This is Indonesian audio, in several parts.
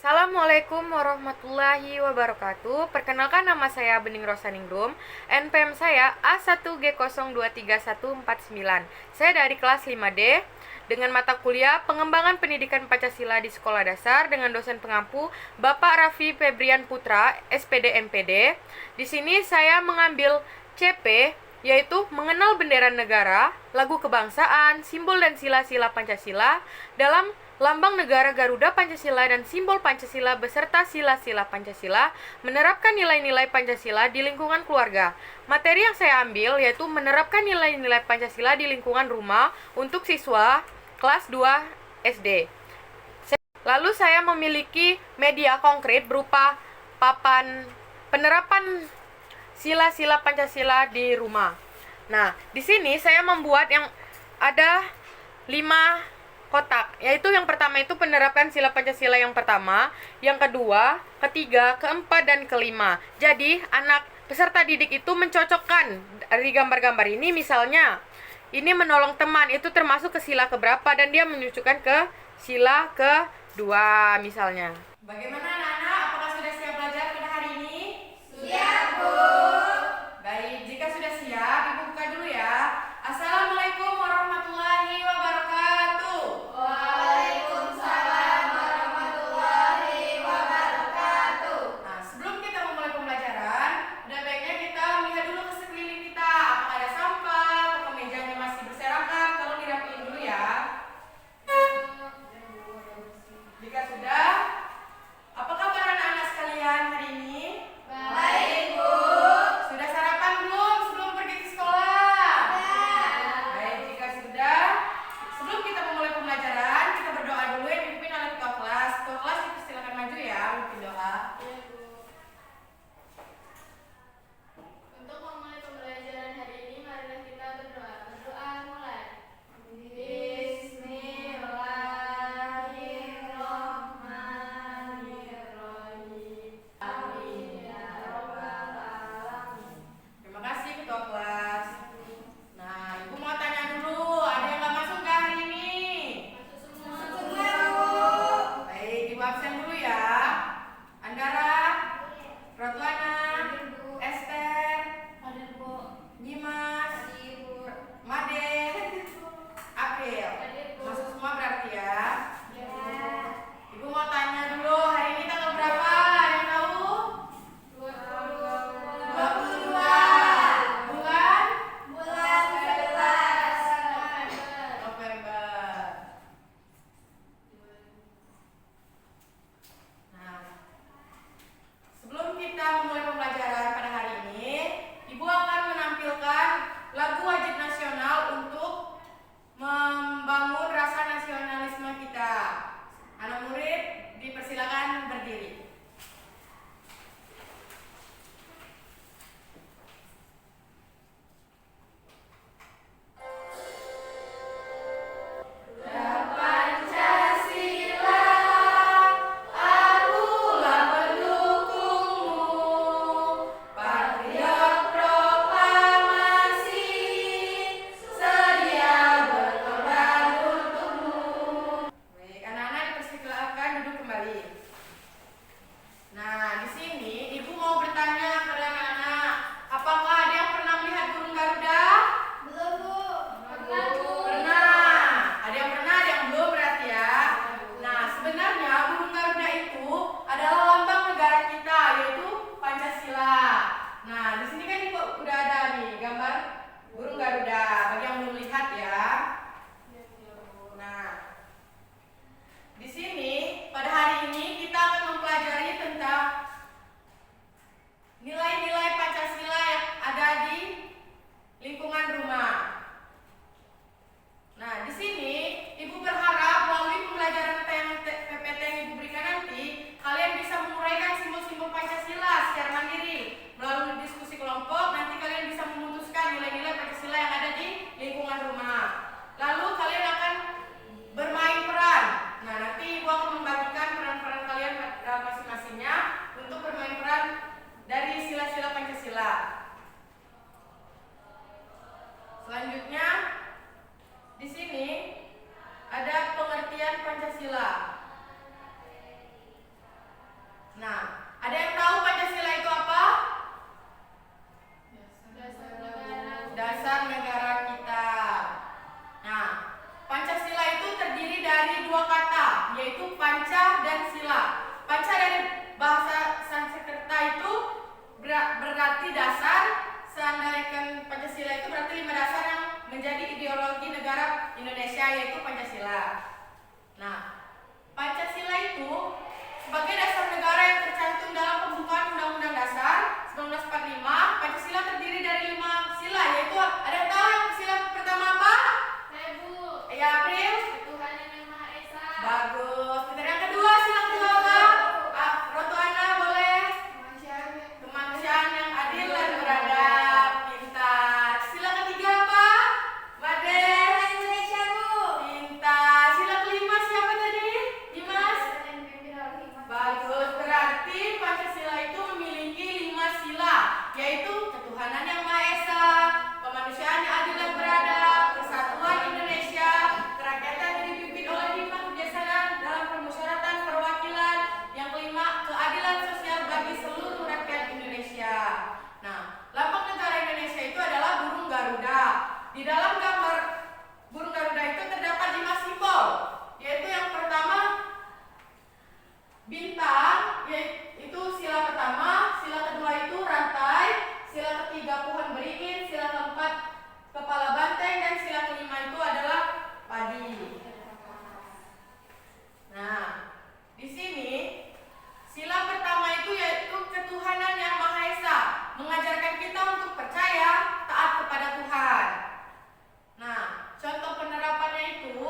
Assalamualaikum warahmatullahi wabarakatuh. Perkenalkan, nama saya Bening Rosaningrum. NPM saya A1G023149. Saya dari kelas 5D dengan mata kuliah Pengembangan Pendidikan Pancasila di Sekolah Dasar dengan dosen pengampu Bapak Raffi Febrian Putra, SPD MPD. Di sini saya mengambil CP, yaitu mengenal bendera negara, lagu kebangsaan, simbol dan sila-sila Pancasila dalam lambang negara Garuda Pancasila dan simbol Pancasila beserta sila-sila Pancasila, menerapkan nilai-nilai Pancasila di lingkungan keluarga. Materi yang saya ambil yaitu menerapkan nilai-nilai Pancasila di lingkungan rumah untuk siswa kelas 2 SD. Lalu saya memiliki media konkret berupa papan penerapan sila-sila Pancasila di rumah. Nah, di sini saya membuat yang ada 5 kotak, yaitu yang pertama itu penerapan sila Pancasila yang pertama, yang kedua, ketiga, keempat, dan kelima. Jadi, anak peserta didik itu mencocokkan dari gambar-gambar ini, misalnya, ini menolong teman, itu termasuk ke sila keberapa, dan dia menunjukkan ke sila kedua, misalnya. Bagaimana anak-anak? Apakah sudah siap belajar pada hari ini? Siap, Bu. Baik, jika sudah siap, Ibu buka dulu ya. Assalamualaikum warahmatullahi wabarakatuh. Waalaikumsalam warahmatullahi wabarakatuh. Nah, sebelum kita memulai pembelajaran, udah baiknya kita lihat dulu ke sekeliling kita. Apakah ada sampah atau mejanya masih berserakan? Tolong dirapiin dulu ya. Jika sudah, apakah Bintang, yaitu sila pertama, sila kedua itu rantai, sila ketiga pohon beringin, sila keempat kepala banteng, dan sila kelima itu adalah padi. Nah, di sini sila pertama itu yaitu ketuhanan yang Maha Esa, mengajarkan kita untuk percaya, taat kepada Tuhan. Nah, contoh penerapannya itu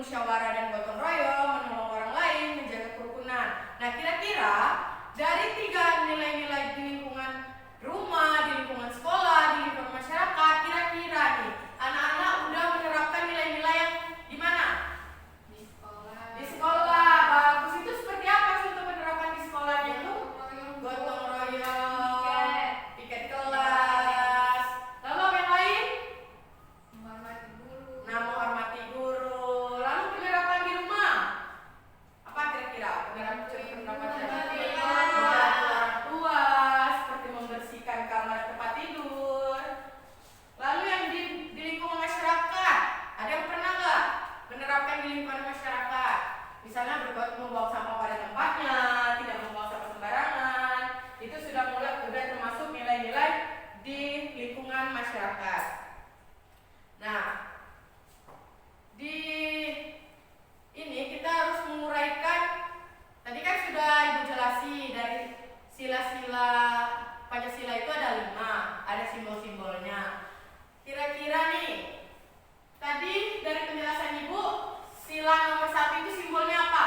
bermusyawarah dan gotong royong, menolong orang lain, menjaga kerukunan. Nah, kira-kira dari 3 nilai-nilai di lingkungan rumah, di lingkungan sekolah, di lingkungan masyarakat, kira-kira nih anak-anak udah menerapkan nilai-nilai yang di mana? Di sekolah. Di sekolah. Bagus. Itu seperti apa sih untuk menerapkan di sekolahnya itu? Gotong royong, piket kelas. Lalu apa yang lain? Menghormati guru. Nah, menghormati guru. Lalu penerapan di rumah. Apa kira-kira? Penerapan Membantu orang tua, seperti membersihkan kamar tempat tidur. Lalu yang di lingkungan masyarakat, ada yang pernah nggak menerapkan di lingkungan masyarakat? Misalnya membuang sampah pada tempatnya, tidak membuang sampah sembarangan. Itu sudah termasuk nilai-nilai di lingkungan masyarakat. Nah, di ini kita harus menguraikan. Tadi kan sudah Ibu jelasi dari sila-sila Pancasila itu ada 5, ada simbol-simbolnya. Kira-kira nih, tadi dari penjelasan Ibu, sila nomor 1 itu simbolnya apa?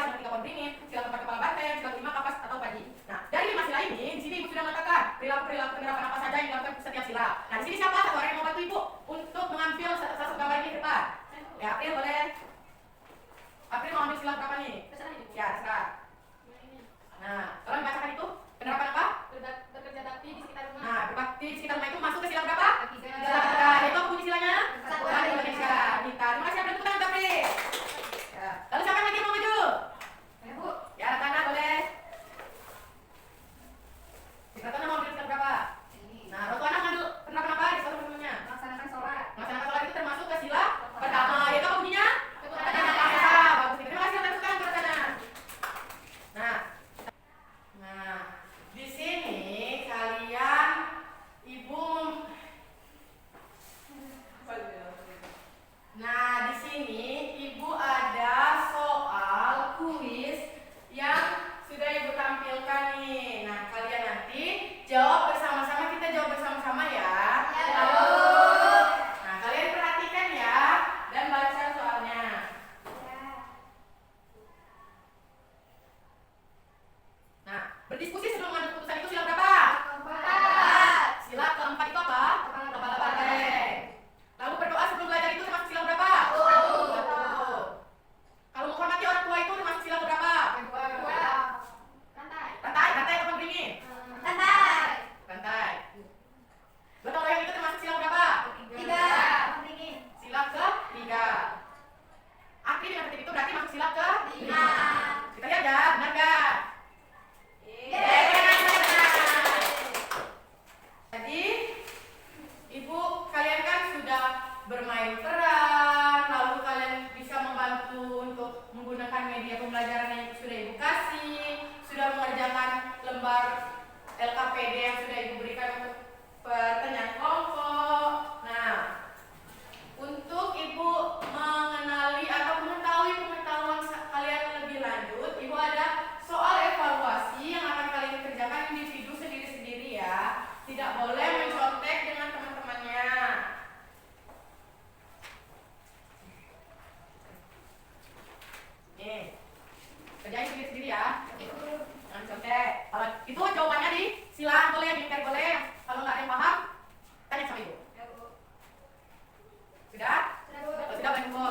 sila ketiga pohon beringin, sila keempat kepala banteng, sila kelima kapas atau padi. Nah, dari 5 sila ini, di sini ibu sudah mengatakan perilaku-perilaku penerapan apa saja yang dilakukan setiap sila. Nah, di sini siapa satu orang yang mau bantu ibu untuk mengambil satu gambar ini ke depan? Ya, April boleh. April mau ambil sila berapa nih? Ya, terserah. Nah, tolong bacakan itu. Penerapan apa? Bekerja bakti di sekitar rumah. Nah, berbakti di sekitar rumah itu masuk ke sila berapa? Tiga. Sila ketiga. Itu apa bunyi silanya? Persatuan Indonesia. Kita. Terima kasih April, tepuk tangan untuk April. Ya. Lalu siapa lagi yang mau maju? Bu. Ya, Ratana boleh. Ratana mau ambil sila berapa? Nah, Ratana ngambil penerapan apa di satu rumahnya? Melaksanakan sholat. Melaksanakan sholat itu termasuk ke sila pertama. Itu apa bunyinya? Ketua Bagus. Terima kasih atas tepuk tangan untuk Ratana. Nah, di sini kalian ibu. Nah, di sini ibu ada soal kuis yang sudah ibu tampilkan nih. Nah, kalian nanti jawab bersama-sama, kita jawab bersama-sama ya. Nah, kalian perhatikan ya dan baca soalnya. Nah, berdiskusi sebelum mengambil keputusan itu sila berapa? Sila keempat itu apa? Kepala banteng. Lalu berdoa sebelum belajar itu termasuk sila berapa? Satu. Kalau menghormati orang tua itu termasuk sila berapa? Kedua. Rantai. Rantai apa beringin? Rantai. Gotong royong itu termasuk sila berapa? Tiga. Sila ketiga. Akhir dengan tertib itu berarti masuk sila kelima. Kita lihat ya, benar nggak? Jadi, ibu kalian kan sudah bermain peran, lalu kalian bisa membantu untuk menggunakan media pembelajaran yang sudah ibu kasih, sudah mengerjakan lembar LKPD yang sudah ibu berikan untuk pertanyaan kelompok. Nah, untuk ibu mengenali atau mengetahui pengetahuan kalian lebih lanjut, ibu ada soal evaluasi yang akan kalian kerjakan individu sendiri-sendiri ya. Tidak boleh mencontek dengan teman-temannya. Nih, kerjain sendiri-sendiri ya. Jangan contek. Kalau itu jawabannya di silakan boleh, diingkari boleh. Kalau nggak ada yang paham, tanya sama ibu. Sudah? Sudah Pak Ibu.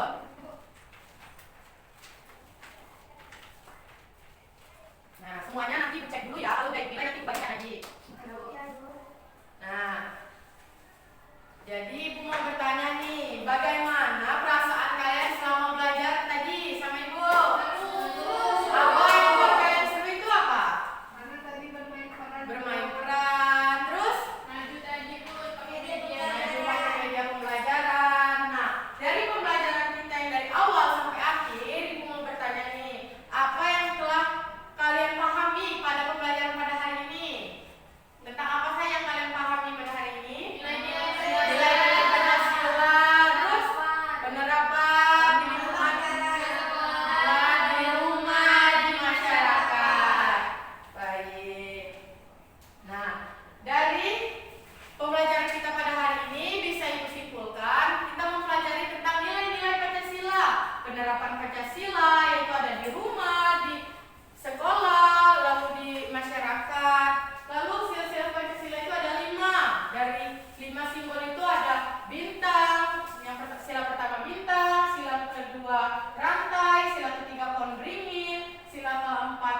Nah, semuanya nanti cek dulu ya. Kalau udah dipilih nanti bacakan lagi. Nah, jadi ibu mau bertanya nih, bagaimana perasaan kalian selama belajar tadi sama ibu? Apa yang buat kalian seru itu apa? Karena tadi bermain peran. Bermain peran, terus Maju tadi Bu pakai media media. media pembelajaran. Nah, dari pembelajaran kita yang dari awal sampai akhir, ibu mau bertanya nih, apa yang telah kalian pahami pada pembelajaran pada hari ini? Tentang apa saja yang kalian pahami pada hari ini? Nilai-nilai Pancasila, terus penerapan di lingkungan, di rumah, di masyarakat. Baik. Nah, dari pembelajaran kita pada hari ini bisa ibu simpulkan kita mempelajari tentang nilai-nilai Pancasila, penerapan Pancasila yaitu ada di rumah, di sekolah, lalu di masyarakat. Lalu sila-sila Pancasila itu ada 5. Dari 5 simbol itu ada bintang. Sila pertama bintang, sila kedua rantai, sila ketiga pohon beringin, sila keempat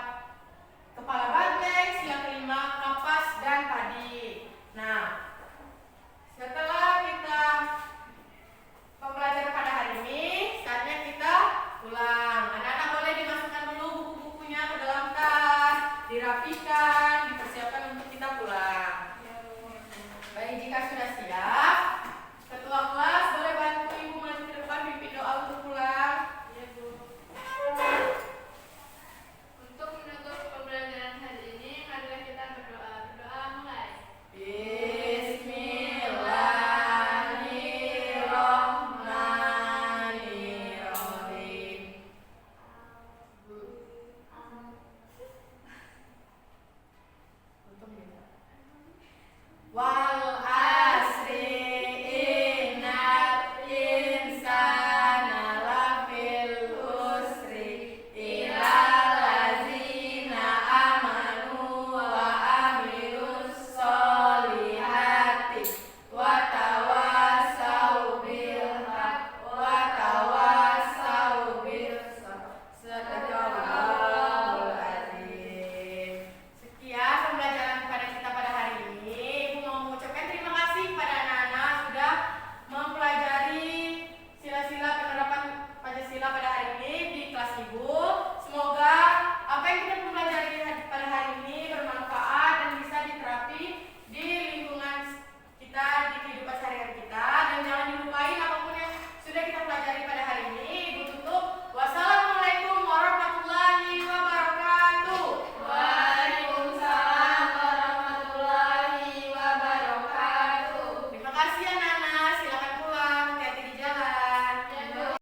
kepala banteng, sila kelima kapas dan padi. Nah, setelah kita pembelajaran pada hari ini, saatnya kita pulang. Anak-anak boleh dimasukkan dulu buku-bukunya ke dalam tas, dirapikan.